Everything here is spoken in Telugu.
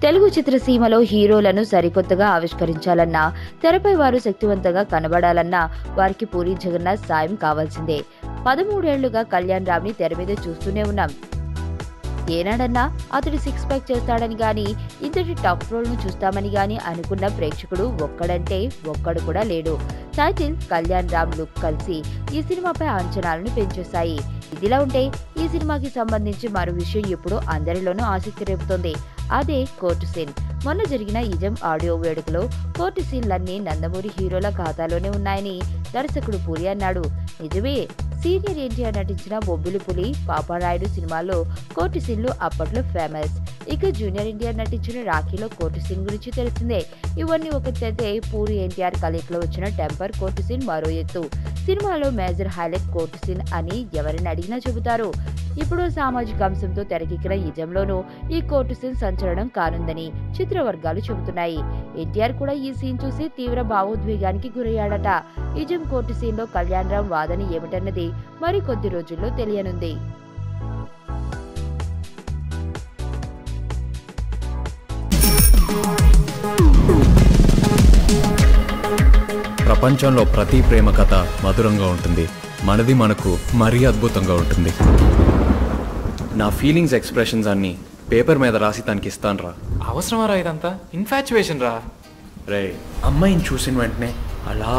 తెలుగు చిత్రసీమలో హీరోలను సరికొత్తగా ఆవిష్కరించాలన్నా, తెరపై వారు శక్తివంతంగా కనబడాలన్నా వారికి పూరి జగన్నాథ్ సాయం కావాల్సిందే. 13 ఏళ్లుగా కళ్యాణ్ రామ్‌ని తెర మీద చూస్తూనే ఉన్నాం. ఏనాడన్నా అతడు సిక్స్ ప్యాక్ చేస్తాడని గాని, ఇంతటి టఫ్ రోల్ ను చూస్తామని గాని అనుకున్న ప్రేక్షకుడు ఒక్కడంటే ఒక్కడు కూడా లేడు. టైటిల్, కళ్యాణ్ రామ్ లుక్ కలిసి ఈ సినిమాపై అంచనాలను పెంచేశాయి. ఇదిలా ఉంటే ఈ సినిమాకి సంబంధించి మరో విషయం ఇప్పుడు అందరిలోనూ ఆసక్తి రేపుతోంది. అదే కోర్టు సీన్. మొన్న జరిగిన ఇజం ఆడియో వేడుకలో కోర్టు సీన్లన్నీ నందమూరి హీరోల ఖాతాలోనే ఉన్నాయని దర్శకుడు పూరి అన్నాడు. నిజమే, సీనియర్ ఎన్టీఆర్ నటించిన బొబ్బిలి పులి, పాపారాయుడు సినిమాల్లో కోర్టు సీన్లు అప్పట్లో ఫేమస్. ఇక జూనియర్ ఎన్టీఆర్ నటించిన రాఖీలో కోర్టు సీన్ గురించి తెలిసిందే. ఇవన్నీ ఒకటైతే పూరి ఎన్టీఆర్ కలయికలో వచ్చిన టెంపర్ కోర్టు సీన్ మరో ఎత్తు. సినిమాలో మేజర్ హైలైట్ కోర్టు సీన్ అని ఎవరిని అడిగినా చెబుతారు. ఇప్పుడు సామాజిక అంశంతో తెరకెక్కిన ఇజంలోనూ ఈ కోర్టు సీన్ సంచలనం కానుందని చిత్ర వర్గాలు చెబుతున్నాయి. ఎన్టీఆర్ కూడా ఈ సీన్ చూసి తీవ్ర భావోద్వేగానికి గురయ్యాడట. ఇజం కోర్టు సీన్ లో కళ్యాణ్ రామ్ వాదన ఏమిటన్నది మరి కొద్ది రోజుల్లో తెలియనుంది. ప్రపంచంలో ప్రతి ప్రేమ కథ మధురంగా ఉంటుంది. మనది మనకు మరీ అద్భుతంగా ఉంటుంది. నా ఫీలింగ్స్ ఎక్స్ప్రెషన్స్ అన్ని పేపర్ మీద రాసి తనకి ఇస్తాను రా. అవసరమా రా ఇదంతా? ఇన్ఫాచ్యుయేషన్ రా. రే, అమ్మాయిని చూసిన వెంటనే అలా